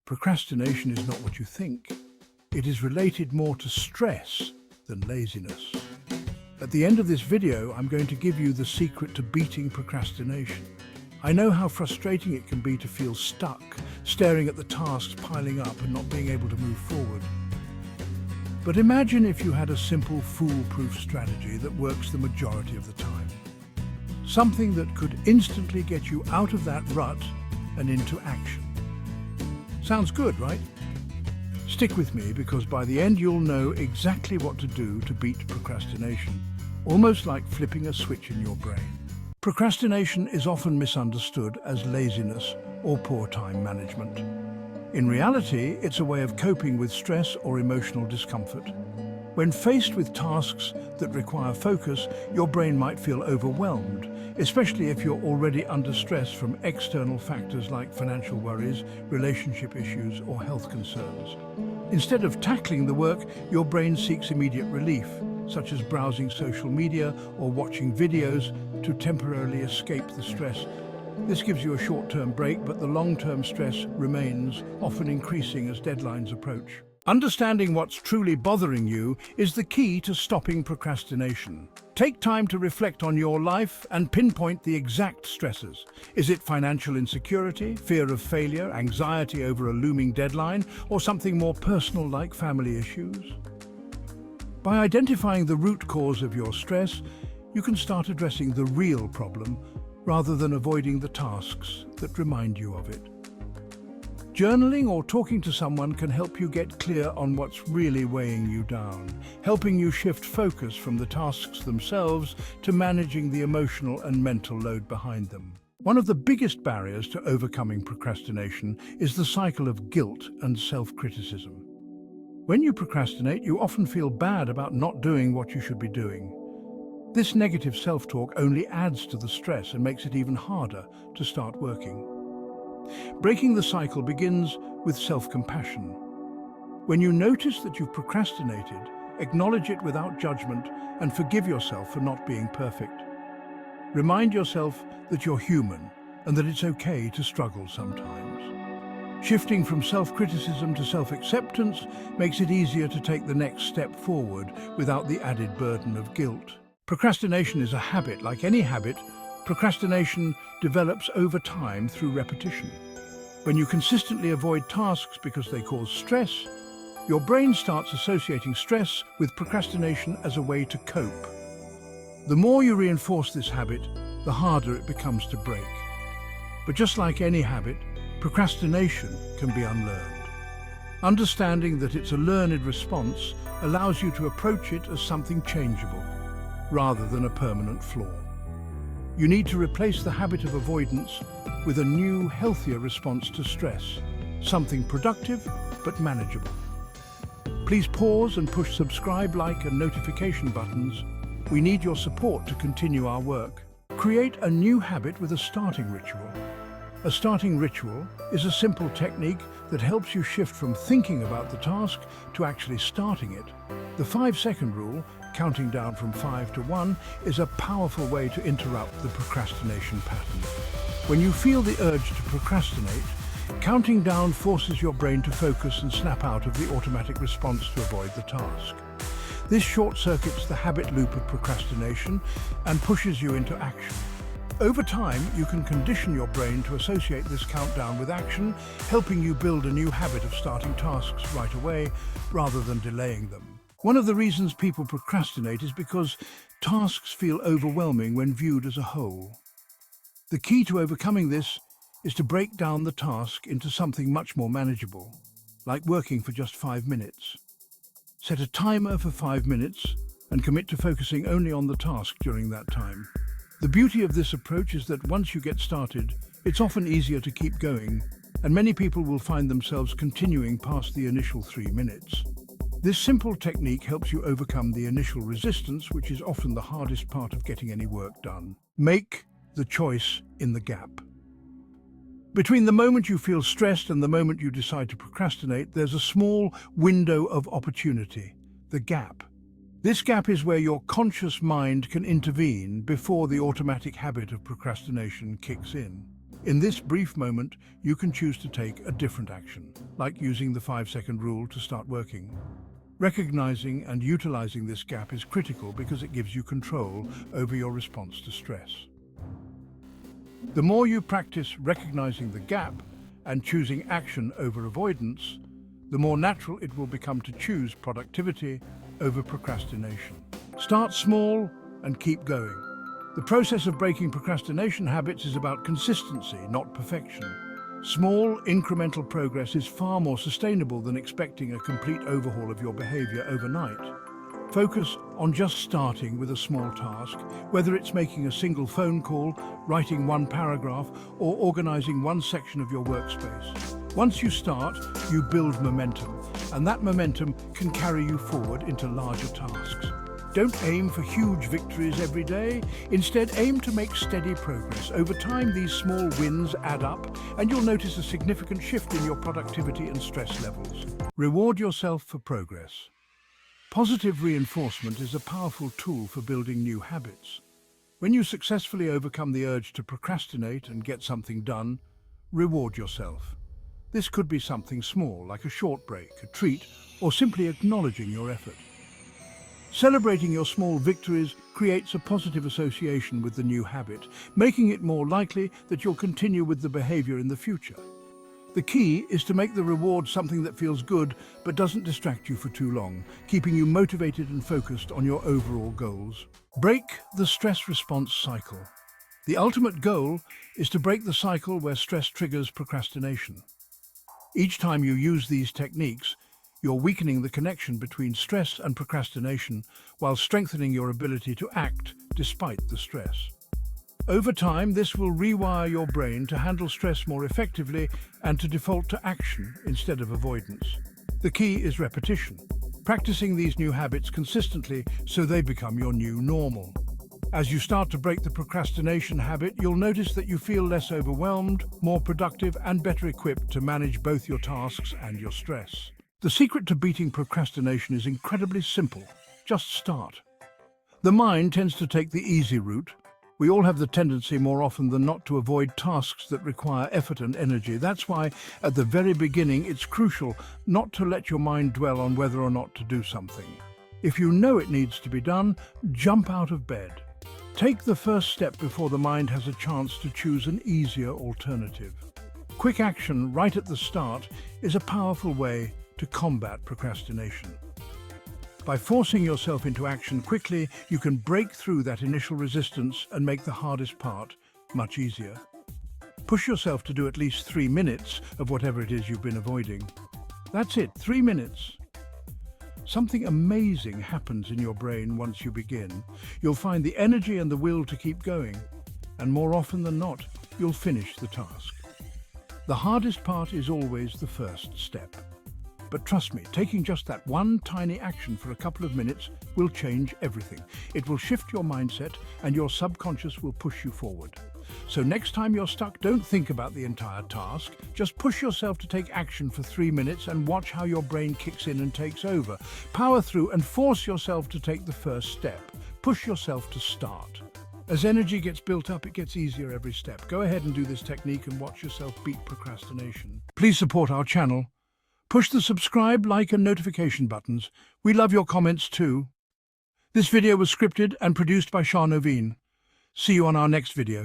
Procrastination is not what you think. It is related more to stress than laziness. At the end of this video, I'm going to give you the secret to beating procrastination. I know how frustrating it can be to feel stuck, staring at the tasks piling up and not being able to move forward. But imagine if you had a simple, foolproof strategy that works the majority of the time. Something that could instantly get you out of that rut and into action. Sounds good, right? Stick with me because by the end you'll know exactly what to do to beat procrastination, almost like flipping a switch in your brain. Procrastination is often misunderstood as laziness or poor time management. In reality, it's a way of coping with stress or emotional discomfort. When faced with tasks that require focus, your brain might feel overwhelmed, especially if you're already under stress from external factors like financial worries, relationship issues, or health concerns. Instead of tackling the work, your brain seeks immediate relief, such as browsing social media or watching videos to temporarily escape the stress. This gives you a short-term break, but the long-term stress remains, often increasing as deadlines approach. Understanding what's truly bothering you is the key to stopping procrastination. Take time to reflect on your life and pinpoint the exact stresses. Is it financial insecurity, fear of failure, anxiety over a looming deadline, or something more personal like family issues? By identifying the root cause of your stress, you can start addressing the real problem rather than avoiding the tasks that remind you of it. Journaling or talking to someone can help you get clear on what's really weighing you down, helping you shift focus from the tasks themselves to managing the emotional and mental load behind them. One of the biggest barriers to overcoming procrastination is the cycle of guilt and self-criticism. When you procrastinate, you often feel bad about not doing what you should be doing. This negative self-talk only adds to the stress and makes it even harder to start working. Breaking the cycle begins with self-compassion. When you notice that you've procrastinated, acknowledge it without judgment and forgive yourself for not being perfect. Remind yourself that you're human and that it's okay to struggle sometimes. Shifting from self-criticism to self-acceptance makes it easier to take the next step forward without the added burden of guilt. Procrastination is a habit. Like any habit, procrastination develops over time through repetition. When you consistently avoid tasks because they cause stress, your brain starts associating stress with procrastination as a way to cope. The more you reinforce this habit, the harder it becomes to break. But just like any habit, procrastination can be unlearned. Understanding that it's a learned response allows you to approach it as something changeable, rather than a permanent flaw. You need to replace the habit of avoidance with a new, healthier response to stress, something productive but manageable. Please pause and push subscribe, like, and notification buttons. We need your support to continue our work. Create a new habit with a starting ritual. A starting ritual is a simple technique that helps you shift from thinking about the task to actually starting it. The 5-second rule, counting down from 5 to 1, is a powerful way to interrupt the procrastination pattern. When you feel the urge to procrastinate, counting down forces your brain to focus and snap out of the automatic response to avoid the task. This short-circuits the habit loop of procrastination and pushes you into action. Over time, you can condition your brain to associate this countdown with action, helping you build a new habit of starting tasks right away rather than delaying them. One of the reasons people procrastinate is because tasks feel overwhelming when viewed as a whole. The key to overcoming this is to break down the task into something much more manageable, like working for just 5 minutes. Set a timer for 5 minutes and commit to focusing only on the task during that time. The beauty of this approach is that once you get started, it's often easier to keep going, and many people will find themselves continuing past the initial 3 minutes. This simple technique helps you overcome the initial resistance, which is often the hardest part of getting any work done. Make the choice in the gap. Between the moment you feel stressed and the moment you decide to procrastinate, there's a small window of opportunity, the gap. This gap is where your conscious mind can intervene before the automatic habit of procrastination kicks in. In this brief moment, you can choose to take a different action, like using the 5-second rule to start working. Recognizing and utilizing this gap is critical because it gives you control over your response to stress. The more you practice recognizing the gap and choosing action over avoidance, the more natural it will become to choose productivity over procrastination. Start small and keep going. The process of breaking procrastination habits is about consistency, not perfection. Small, incremental progress is far more sustainable than expecting a complete overhaul of your behavior overnight. Focus on just starting with a small task, whether it's making a single phone call, writing one paragraph, or organizing one section of your workspace. Once you start, you build momentum, and that momentum can carry you forward into larger tasks. Don't aim for huge victories every day. Instead, aim to make steady progress. Over time, these small wins add up, and you'll notice a significant shift in your productivity and stress levels. Reward yourself for progress. Positive reinforcement is a powerful tool for building new habits. When you successfully overcome the urge to procrastinate and get something done, reward yourself. This could be something small, like a short break, a treat, or simply acknowledging your effort. Celebrating your small victories creates a positive association with the new habit, making it more likely that you'll continue with the behavior in the future. The key is to make the reward something that feels good but doesn't distract you for too long, keeping you motivated and focused on your overall goals. Break the stress response cycle. The ultimate goal is to break the cycle where stress triggers procrastination. Each time you use these techniques, you're weakening the connection between stress and procrastination while strengthening your ability to act despite the stress. Over time, this will rewire your brain to handle stress more effectively and to default to action instead of avoidance. The key is repetition, practicing these new habits consistently so they become your new normal. As you start to break the procrastination habit, you'll notice that you feel less overwhelmed, more productive, and better equipped to manage both your tasks and your stress. The secret to beating procrastination is incredibly simple. Just start. The mind tends to take the easy route. We all have the tendency more often than not to avoid tasks that require effort and energy. That's why, at the very beginning, it's crucial not to let your mind dwell on whether or not to do something. If you know it needs to be done, jump out of bed. Take the first step before the mind has a chance to choose an easier alternative. Quick action right at the start is a powerful way to combat procrastination. By forcing yourself into action quickly, you can break through that initial resistance and make the hardest part much easier. Push yourself to do at least 3 minutes of whatever it is you've been avoiding. That's it, 3 minutes. Something amazing happens in your brain once you begin. You'll find the energy and the will to keep going, and more often than not, you'll finish the task. The hardest part is always the first step. But trust me, taking just that one tiny action for a couple of minutes will change everything. It will shift your mindset and your subconscious will push you forward. So next time you're stuck, don't think about the entire task. Just push yourself to take action for 3 minutes and watch how your brain kicks in and takes over. Power through and force yourself to take the first step. Push yourself to start. As energy gets built up, it gets easier every step. Go ahead and do this technique and watch yourself beat procrastination. Please support our channel. Push the subscribe, like and notification buttons. We love your comments too. This video was scripted and produced by Shah Noveen. See you on our next video.